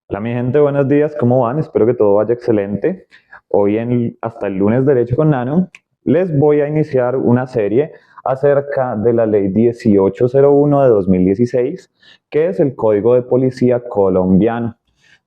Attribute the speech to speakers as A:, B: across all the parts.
A: Hola mi gente, buenos días, ¿cómo van? Espero que todo vaya excelente. Hoy hasta el lunes Derecho con Nano les voy a iniciar una serie acerca de la ley 1801 de 2016, que es el Código de Policía colombiano.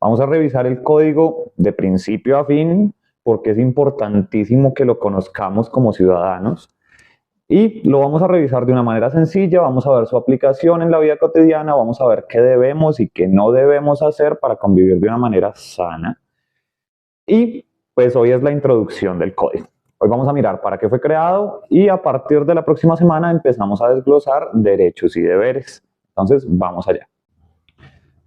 A: Vamos a revisar el código de principio a fin porque es importantísimo que lo conozcamos como ciudadanos. Y lo vamos a revisar de una manera sencilla, vamos a ver su aplicación en la vida cotidiana, vamos a ver qué debemos y qué no debemos hacer para convivir de una manera sana. Y pues hoy es la introducción del código. Hoy vamos a mirar para qué fue creado y a partir de la próxima semana empezamos a desglosar derechos y deberes. Entonces, vamos allá.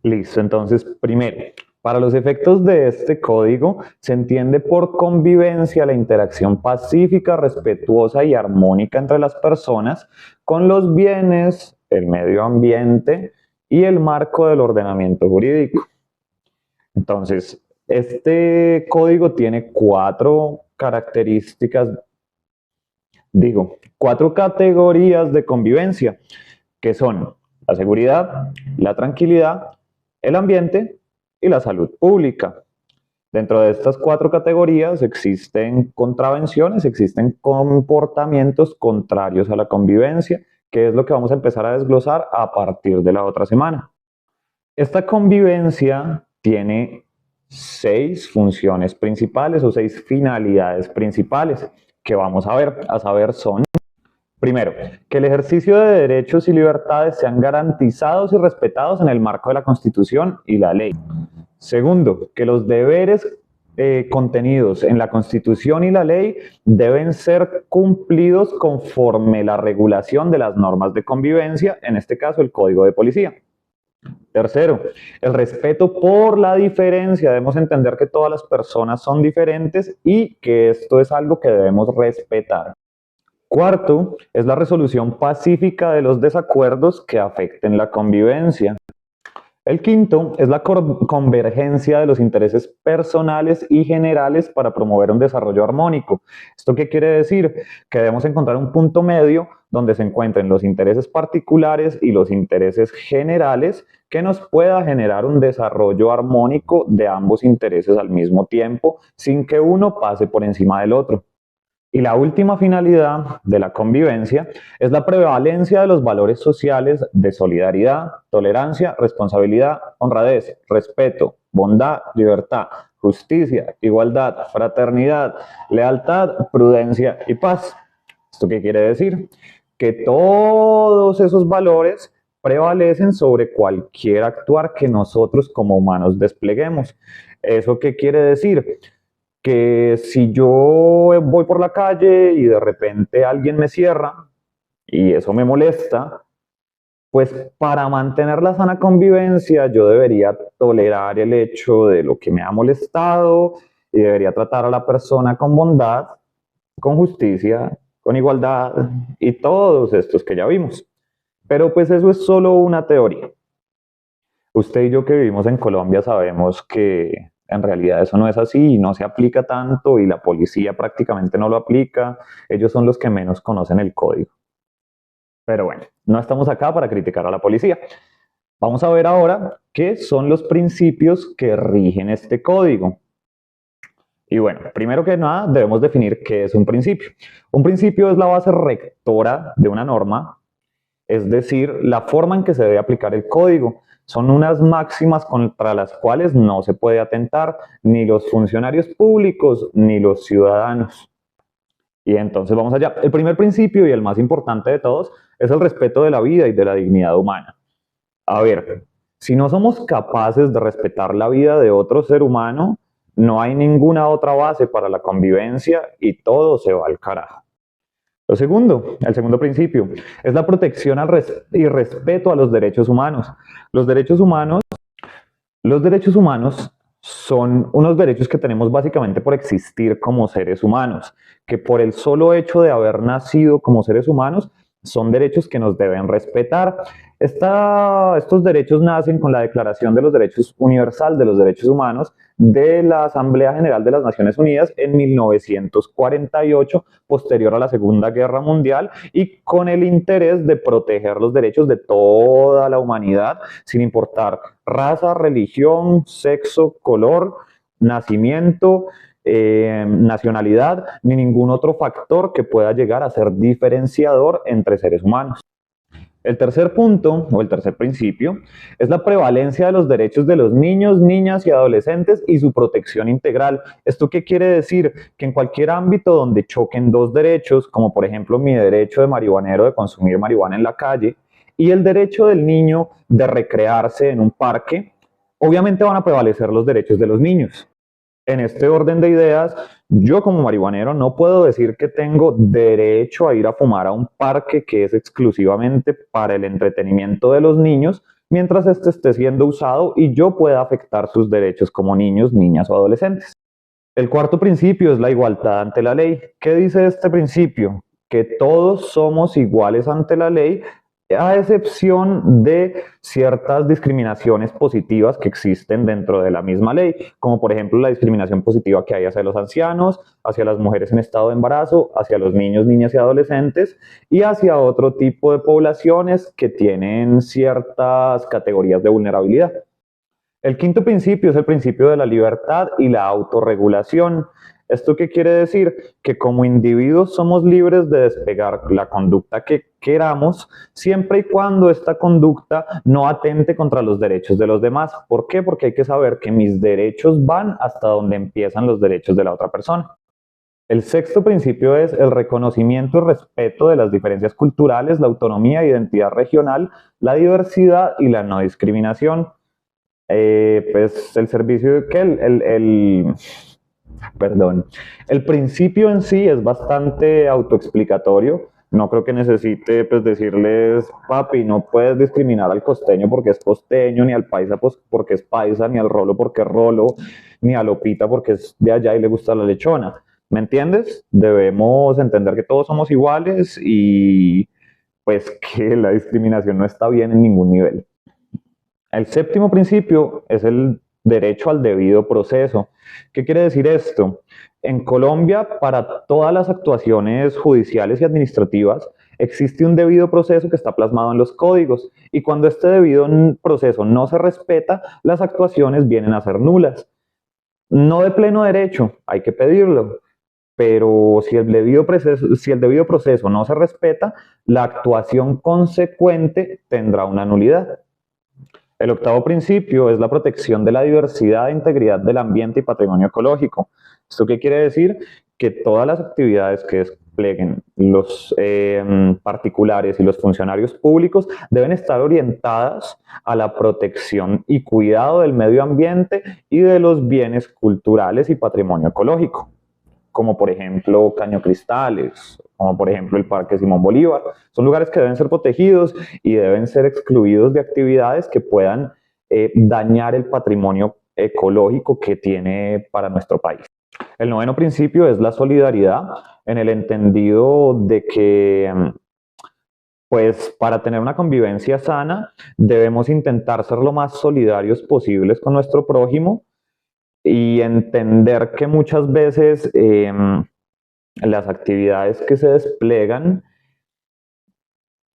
A: Listo, entonces, primero, para los efectos de este código, se entiende por convivencia la interacción pacífica, respetuosa y armónica entre las personas con los bienes, el medio ambiente y el marco del ordenamiento jurídico. Entonces, este código tiene cuatro categorías de convivencia, que son la seguridad, la tranquilidad, el ambiente y la salud pública. Dentro de estas cuatro categorías existen contravenciones, existen comportamientos contrarios a la convivencia, que es lo que vamos a empezar a desglosar a partir de la otra semana. Esta convivencia tiene 6 funciones principales o 6 finalidades principales que vamos a ver. A saber son: primero, que el ejercicio de derechos y libertades sean garantizados y respetados en el marco de la Constitución y la ley. Segundo, que los deberes contenidos en la Constitución y la ley deben ser cumplidos conforme la regulación de las normas de convivencia, en este caso el Código de Policía. Tercero, el respeto por la diferencia. Debemos entender que todas las personas son diferentes y que esto es algo que debemos respetar. Cuarto, es la resolución pacífica de los desacuerdos que afecten la convivencia. El quinto es la convergencia de los intereses personales y generales para promover un desarrollo armónico. ¿Esto qué quiere decir? Que debemos encontrar un punto medio donde se encuentren los intereses particulares y los intereses generales que nos pueda generar un desarrollo armónico de ambos intereses al mismo tiempo, sin que uno pase por encima del otro. Y la última finalidad de la convivencia es la prevalencia de los valores sociales de solidaridad, tolerancia, responsabilidad, honradez, respeto, bondad, libertad, justicia, igualdad, fraternidad, lealtad, prudencia y paz. ¿Esto qué quiere decir? Que todos esos valores prevalecen sobre cualquier actuar que nosotros como humanos despleguemos. ¿Eso qué quiere decir? Que si yo voy por la calle y de repente alguien me cierra y eso me molesta, pues para mantener la sana convivencia yo debería tolerar el hecho de lo que me ha molestado y debería tratar a la persona con bondad, con justicia, con igualdad y todos estos que ya vimos. Pero pues eso es solo una teoría. Usted y yo que vivimos en Colombia sabemos que en realidad eso no es así y no se aplica tanto y la policía prácticamente no lo aplica. Ellos son los que menos conocen el código. Pero bueno, no estamos acá para criticar a la policía. Vamos a ver ahora qué son los principios que rigen este código. Y bueno, primero que nada debemos definir qué es un principio. Un principio es la base rectora de una norma, es decir, la forma en que se debe aplicar el código. Son unas máximas contra las cuales no se puede atentar ni los funcionarios públicos ni los ciudadanos. Y entonces vamos allá. El primer principio y el más importante de todos es el respeto de la vida y de la dignidad humana. A ver, si no somos capaces de respetar la vida de otro ser humano, no hay ninguna otra base para la convivencia y todo se va al carajo. El segundo principio, es la protección y respeto a los derechos humanos. Los derechos humanos, los derechos humanos son unos derechos que tenemos básicamente por existir como seres humanos, que por el solo hecho de haber nacido como seres humanos son derechos que nos deben respetar. Estos derechos nacen con la Declaración de los Derechos Universal de los Derechos Humanos de la Asamblea General de las Naciones Unidas en 1948, posterior a la Segunda Guerra Mundial, y con el interés de proteger los derechos de toda la humanidad, sin importar raza, religión, sexo, color, nacimiento, nacionalidad, ni ningún otro factor que pueda llegar a ser diferenciador entre seres humanos. El tercer punto, o el tercer principio, es la prevalencia de los derechos de los niños, niñas y adolescentes y su protección integral. ¿Esto qué quiere decir? Que en cualquier ámbito donde choquen dos derechos, como por ejemplo mi derecho de marihuanero de consumir marihuana en la calle y el derecho del niño de recrearse en un parque, obviamente van a prevalecer los derechos de los niños. En este orden de ideas, yo como marihuanero no puedo decir que tengo derecho a ir a fumar a un parque que es exclusivamente para el entretenimiento de los niños, mientras este esté siendo usado y yo pueda afectar sus derechos como niños, niñas o adolescentes. El cuarto principio es la igualdad ante la ley. ¿Qué dice este principio? Que todos somos iguales ante la ley, a excepción de ciertas discriminaciones positivas que existen dentro de la misma ley, como por ejemplo la discriminación positiva que hay hacia los ancianos, hacia las mujeres en estado de embarazo, hacia los niños, niñas y adolescentes, y hacia otro tipo de poblaciones que tienen ciertas categorías de vulnerabilidad. El quinto principio es el principio de la libertad y la autorregulación. ¿Esto qué quiere decir? Que como individuos somos libres de despegar la conducta que queramos, siempre y cuando esta conducta no atente contra los derechos de los demás. ¿Por qué? Porque hay que saber que mis derechos van hasta donde empiezan los derechos de la otra persona. El sexto principio es el reconocimiento y respeto de las diferencias culturales, la autonomía, identidad regional, la diversidad y la no discriminación. Pues el servicio que el principio en sí es bastante autoexplicatorio. No creo que necesite pues decirles, papi, no puedes discriminar al costeño porque es costeño, ni al paisa pues, porque es paisa, ni al rolo porque es rolo, ni a Lopita porque es de allá y le gusta la lechona. ¿Me entiendes? Debemos entender que todos somos iguales y pues que la discriminación no está bien en ningún nivel. El séptimo principio es el derecho al debido proceso. ¿Qué quiere decir esto? En Colombia, para todas las actuaciones judiciales y administrativas, existe un debido proceso que está plasmado en los códigos y cuando este debido proceso no se respeta, las actuaciones vienen a ser nulas. No de pleno derecho, hay que pedirlo, pero si el debido proceso no se respeta, la actuación consecuente tendrá una nulidad. El octavo principio es la protección de la diversidad e integridad del ambiente y patrimonio ecológico. ¿Esto qué quiere decir? Que todas las actividades que desplieguen los particulares y los funcionarios públicos deben estar orientadas a la protección y cuidado del medio ambiente y de los bienes culturales y patrimonio ecológico, como por ejemplo Caño Cristales, como por ejemplo el Parque Simón Bolívar. Son lugares que deben ser protegidos y deben ser excluidos de actividades que puedan dañar el patrimonio ecológico que tiene para nuestro país. El noveno principio es la solidaridad, en el entendido de que pues para tener una convivencia sana debemos intentar ser lo más solidarios posibles con nuestro prójimo y entender que muchas veces las actividades que se despliegan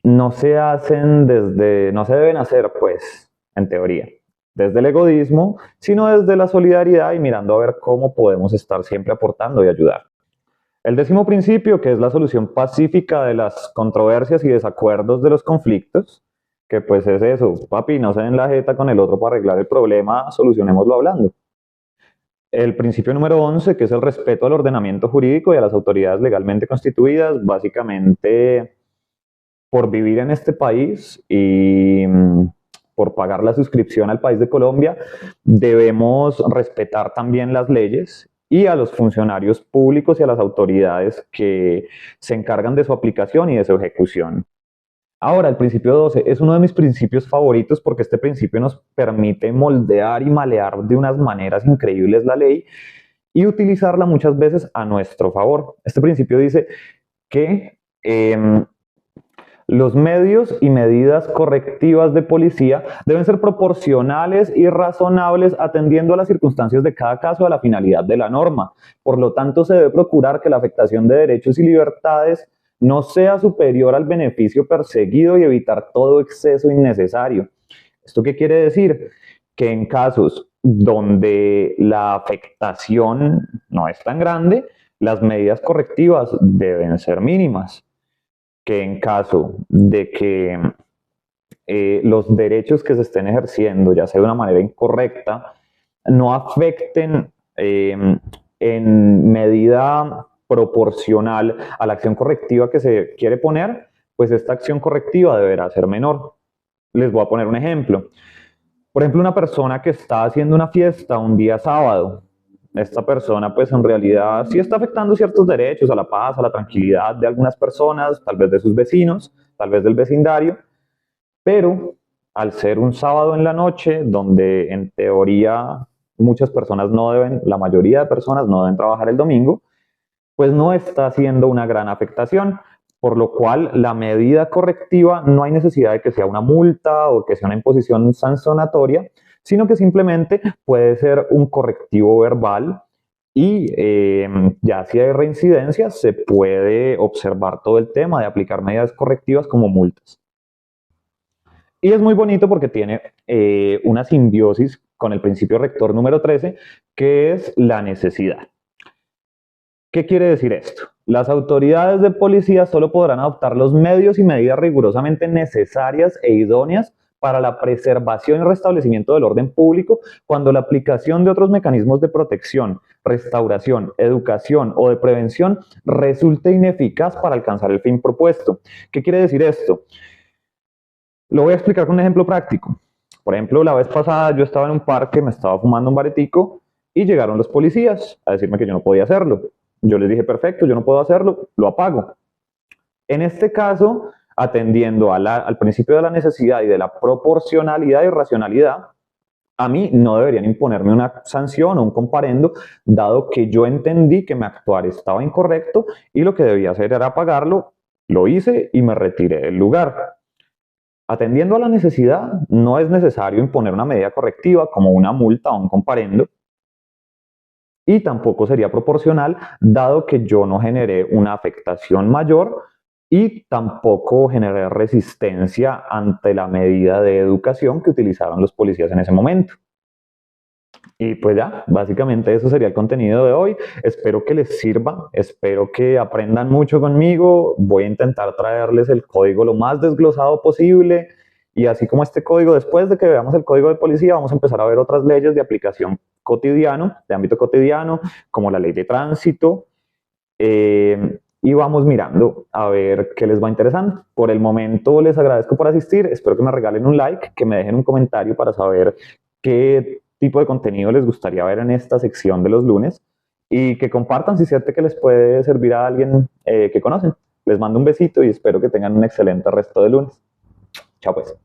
A: no se deben hacer, pues, en teoría, desde el egoísmo, sino desde la solidaridad y mirando a ver cómo podemos estar siempre aportando y ayudar. El décimo principio, que es la solución pacífica de las controversias y desacuerdos de los conflictos, que pues es eso, papi, no se den la jeta con el otro para arreglar el problema, solucionémoslo hablando. El principio número 11, que es el respeto al ordenamiento jurídico y a las autoridades legalmente constituidas, básicamente por vivir en este país y por pagar la suscripción al país de Colombia, debemos respetar también las leyes y a los funcionarios públicos y a las autoridades que se encargan de su aplicación y de su ejecución. Ahora, el principio 12 es uno de mis principios favoritos porque este principio nos permite moldear y malear de unas maneras increíbles la ley y utilizarla muchas veces a nuestro favor. Este principio dice que Los medios y medidas correctivas de policía deben ser proporcionales y razonables atendiendo a las circunstancias de cada caso a la finalidad de la norma. Por lo tanto, se debe procurar que la afectación de derechos y libertades no sea superior al beneficio perseguido y evitar todo exceso innecesario. ¿Esto qué quiere decir? Que en casos donde la afectación no es tan grande, las medidas correctivas deben ser mínimas. Que en caso de que los derechos que se estén ejerciendo, ya sea de una manera incorrecta, no afecten en medida proporcional a la acción correctiva que se quiere poner, pues esta acción correctiva deberá ser menor. Les voy a poner un ejemplo. Por ejemplo, una persona que está haciendo una fiesta un día sábado, esta persona pues en realidad sí está afectando ciertos derechos a la paz, a la tranquilidad de algunas personas, tal vez de sus vecinos, tal vez del vecindario, pero al ser un sábado en la noche, donde en teoría muchas personas no deben, la mayoría de personas no deben trabajar el domingo, pues no está haciendo una gran afectación, por lo cual la medida correctiva no hay necesidad de que sea una multa o que sea una imposición sancionatoria, sino que simplemente puede ser un correctivo verbal y ya si hay reincidencia se puede observar todo el tema de aplicar medidas correctivas como multas. Y es muy bonito porque tiene una simbiosis con el principio rector número 13, que es la necesidad. ¿Qué quiere decir esto? Las autoridades de policía solo podrán adoptar los medios y medidas rigurosamente necesarias e idóneas para la preservación y restablecimiento del orden público cuando la aplicación de otros mecanismos de protección, restauración, educación o de prevención resulte ineficaz para alcanzar el fin propuesto. ¿Qué quiere decir esto? Lo voy a explicar con un ejemplo práctico. Por ejemplo, la vez pasada yo estaba en un parque, me estaba fumando un baretico y llegaron los policías a decirme que yo no podía hacerlo. Yo les dije, perfecto, yo no puedo hacerlo, lo apago. En este caso, atendiendo al principio de la necesidad y de la proporcionalidad y racionalidad, a mí no deberían imponerme una sanción o un comparendo, dado que yo entendí que mi actuar estaba incorrecto y lo que debía hacer era apagarlo, lo hice y me retiré del lugar. Atendiendo a la necesidad, no es necesario imponer una medida correctiva como una multa o un comparendo, y tampoco sería proporcional, dado que yo no generé una afectación mayor y tampoco generé resistencia ante la medida de educación que utilizaron los policías en ese momento. Y pues ya, básicamente eso sería el contenido de hoy. Espero que les sirva, espero que aprendan mucho conmigo. Voy a intentar traerles el código lo más desglosado posible. Y así como este código, después de que veamos el código de policía, vamos a empezar a ver otras leyes de aplicación cotidiano, de ámbito cotidiano, como la ley de tránsito. Y vamos mirando a ver qué les va interesando. Por el momento les agradezco por asistir. Espero que me regalen un like, que me dejen un comentario para saber qué tipo de contenido les gustaría ver en esta sección de los lunes y que compartan si siente que les puede servir a alguien que conocen. Les mando un besito y espero que tengan un excelente resto de lunes. Chao pues.